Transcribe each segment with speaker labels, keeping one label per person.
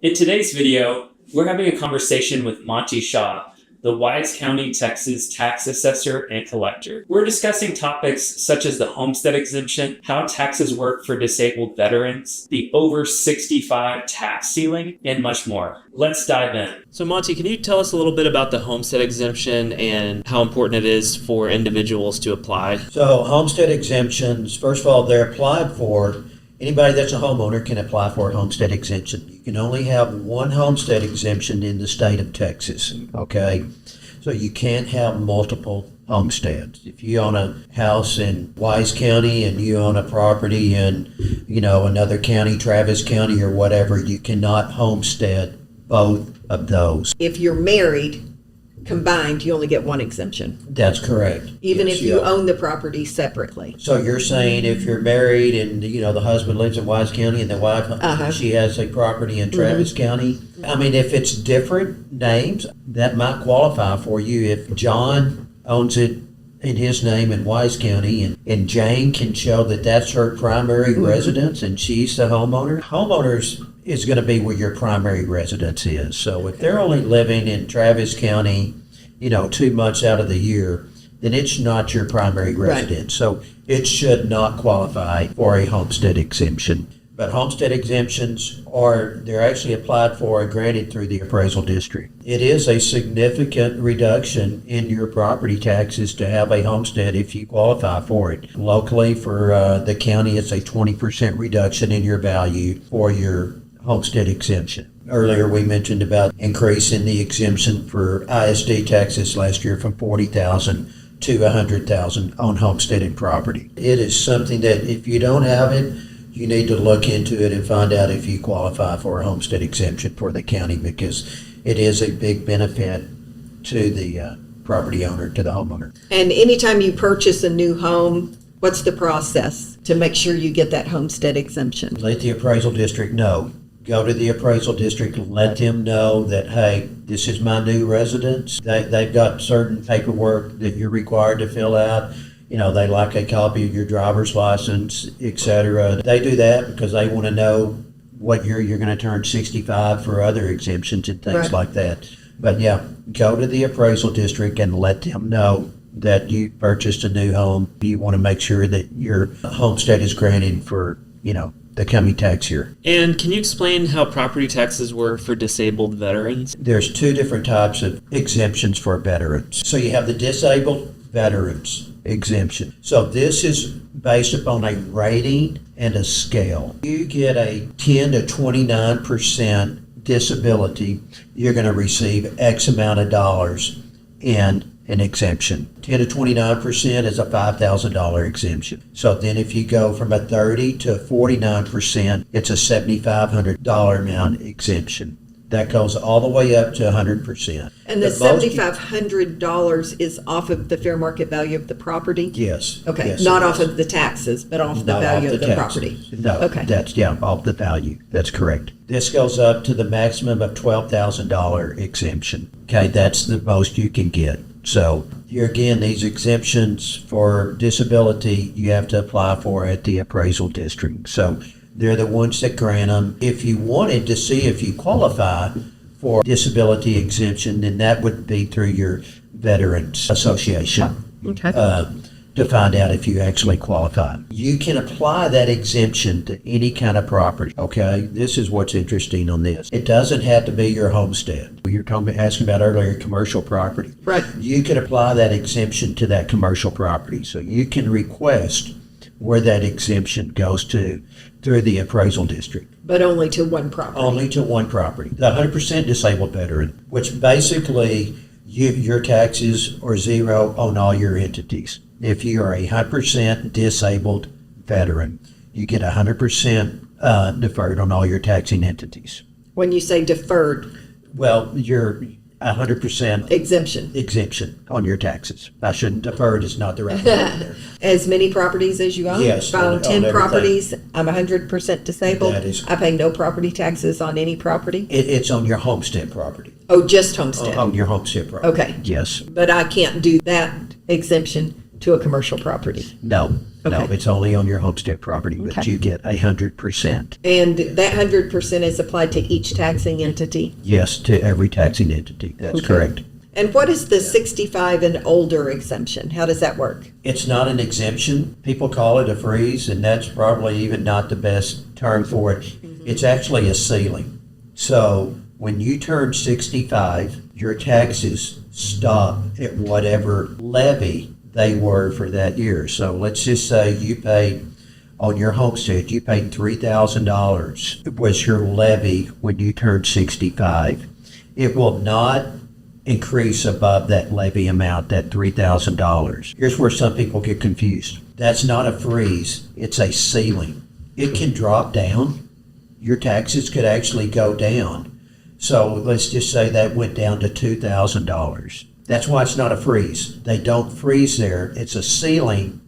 Speaker 1: In today's video, we're having a conversation with Monte Shaw, the Wise County, Texas tax assessor and collector. We're discussing topics such as the homestead exemption, how taxes work for disabled veterans, the over-65 tax ceiling, and much more. Let's dive in. So Monte, can you tell us a little bit about the homestead exemption and how important it is for individuals to apply?
Speaker 2: So homestead exemptions, first of all, they're applied for. Anybody that's a homeowner can apply for a homestead exemption. You can only have one homestead exemption in the state of Texas, okay? So you can't have multiple homesteads. If you own a house in Wise County and you own a property in, another county, Travis County or whatever, you cannot homestead both of those.
Speaker 3: If you're married, combined, you only get one exemption,
Speaker 2: That's correct.
Speaker 3: even
Speaker 2: Yes,
Speaker 3: if you
Speaker 2: yeah.
Speaker 3: own the property separately.
Speaker 2: So you're saying if you're married and, the husband lives in Wise County and the wife, she has a property in Travis County. I mean, if it's different names, that might qualify for you. If John owns it in his name in Wise County and Jane can show that that's her primary residence and she's the homeowner, homeowners is going to be where your primary residence is. So if they're only living in Travis County, 2 months out of the year, then it's not your primary residence. So it should not qualify for a homestead exemption. But homestead exemptions they're actually applied for and granted through the appraisal district. It is a significant reduction in your property taxes to have a homestead if you qualify for it. Locally for the county, it's a 20% reduction in your value for your homestead exemption. Earlier we mentioned about increasing the exemption for ISD taxes last year from $40,000 to $100,000 on homesteaded property. It is something that if you don't have it, you need to look into it and find out if you qualify for a homestead exemption for the county, because it is a big benefit to the property owner, to the homeowner.
Speaker 3: And anytime you purchase a new home, what's the process to make sure you get that homestead exemption?
Speaker 2: Let the appraisal district know. Go to the appraisal district, let them know that, hey, this is my new residence. They've got certain paperwork that you're required to fill out. They like a copy of your driver's license, etc. They do that because they want to know what year you're going to turn 65 for other exemptions and things like that. But yeah, go to the appraisal district and let them know that you purchased a new home. You want to make sure that your homestead is granted for, the coming tax year.
Speaker 1: And can you explain how property taxes work for disabled veterans?
Speaker 2: There's 2 different types of exemptions for veterans. So you have the disabled veterans exemption. So this is based upon a rating and a scale. You get a 10 to 29% disability, you're going to receive X amount of dollars in an exemption. 10 to 29% is a $5,000 exemption. So then if you go from a 30 to 49%, it's a $7,500 amount exemption. That goes all the way up to 100%.
Speaker 3: And the $7,500 is off of the fair market value of the property?
Speaker 2: Yes.
Speaker 3: Okay,
Speaker 2: yes,
Speaker 3: not
Speaker 2: it
Speaker 3: off
Speaker 2: is.
Speaker 3: of the taxes, but off the
Speaker 2: Not
Speaker 3: value
Speaker 2: off
Speaker 3: of the
Speaker 2: taxes.
Speaker 3: property?
Speaker 2: No,
Speaker 3: Okay.
Speaker 2: that's, off the value. That's correct. This goes up to the maximum of $12,000 exemption. Okay, that's the most you can get. So here again, these exemptions for disability, you have to apply for at the appraisal district. So they're the ones that grant them. If you wanted to see if you qualify for disability exemption, then that would be through your Veterans Association.
Speaker 3: Okay.
Speaker 2: To find out if you actually qualify. You can apply that exemption to any kind of property, okay? This is what's interesting on this. It doesn't have to be your homestead. You're asking about earlier commercial property.
Speaker 3: Right.
Speaker 2: You can apply that exemption to that commercial property. So you can request where that exemption goes to through the appraisal district.
Speaker 3: But only to one property?
Speaker 2: Only to one property. The 100% disabled veteran, which basically your taxes are zero on all your entities. If you are a 100% disabled veteran, you get 100% deferred on all your taxing entities.
Speaker 3: When you say deferred?
Speaker 2: Well, you're 100% exemption on your taxes. I shouldn't, deferred is not the right word there.
Speaker 3: As many properties as you own?
Speaker 2: Yes,
Speaker 3: If I own
Speaker 2: on
Speaker 3: 10
Speaker 2: everything.
Speaker 3: properties, I'm 100% disabled?
Speaker 2: That is-
Speaker 3: I pay no property taxes on any property?
Speaker 2: It's on your homestead property.
Speaker 3: Oh, just homestead?
Speaker 2: On your homestead property.
Speaker 3: Okay.
Speaker 2: Yes.
Speaker 3: But I can't do that exemption to a commercial property?
Speaker 2: No. No,
Speaker 3: Okay.
Speaker 2: it's only on your homestead property, but
Speaker 3: Okay.
Speaker 2: you get 100%.
Speaker 3: And that 100% is applied to each taxing entity?
Speaker 2: Yes, to every taxing entity. That's
Speaker 3: Okay.
Speaker 2: correct.
Speaker 3: And what is the 65 and older exemption? How does that work?
Speaker 2: It's not an exemption. People call it a freeze, and that's probably even not the best term for it. It's actually a ceiling. So when you turn 65, your taxes stop at whatever levy they were for that year. So let's just say you paid on your homestead, you paid $3,000 was your levy when you turned 65. It will not increase above that levy amount, that $3,000. Here's where some people get confused. That's not a freeze, it's a ceiling. It can drop down. Your taxes could actually go down. So let's just say that went down to $2,000. That's why it's not a freeze. They don't freeze there. It's a ceiling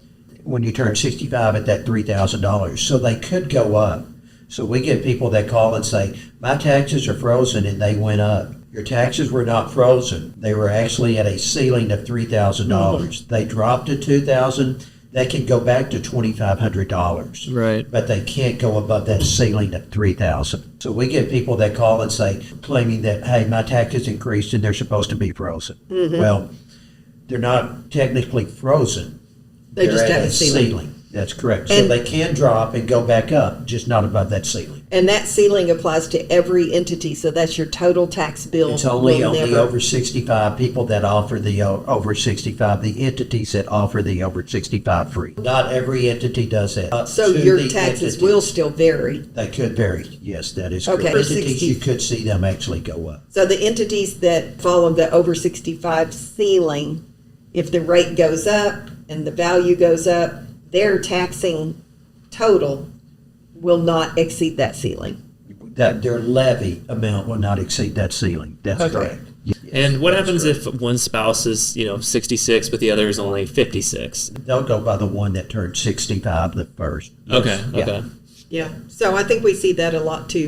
Speaker 2: when you turn 65 at that $3,000. So they could go up. So we get people that call and say, my taxes are frozen and they went up. Your taxes were not frozen. They were actually at a ceiling of $3,000. They dropped to $2,000. They can go back to $2,500.
Speaker 1: Right.
Speaker 2: But they can't go above that ceiling of $3,000. So we get people that call and say, claiming that, hey, my taxes increased and they're supposed to be frozen. Well, they're not technically frozen.
Speaker 3: They
Speaker 2: They're
Speaker 3: just
Speaker 2: at
Speaker 3: have a ceiling.
Speaker 2: That's correct. So
Speaker 3: And-
Speaker 2: they can drop and go back up, just not above that ceiling.
Speaker 3: And that ceiling applies to every entity, so that's your total tax bill.
Speaker 2: It's only
Speaker 3: will
Speaker 2: on the
Speaker 3: never-
Speaker 2: over 65 people that offer the over 65, the entities that offer the over 65 free. Not every entity does that. Up
Speaker 3: So
Speaker 2: to
Speaker 3: your
Speaker 2: the
Speaker 3: taxes
Speaker 2: entities.
Speaker 3: will still vary.
Speaker 2: They could vary. Yes, that is
Speaker 3: Okay.
Speaker 2: correct.
Speaker 3: For
Speaker 2: Entities,
Speaker 3: 60
Speaker 2: you could see them actually go up.
Speaker 3: So the entities that follow the over 65 ceiling, if the rate goes up and the value goes up, their taxing total will not exceed that ceiling.
Speaker 2: That their levy amount will not exceed that ceiling. That's
Speaker 3: Okay.
Speaker 2: correct. Yes,
Speaker 1: And what
Speaker 2: that's
Speaker 1: happens
Speaker 2: correct.
Speaker 1: if one spouse is, 66, but the other is only 56?
Speaker 2: They'll go by the one that turned 65 the first.
Speaker 1: Okay,
Speaker 2: Yeah.
Speaker 1: okay.
Speaker 3: Yeah. So I think we see that a lot too.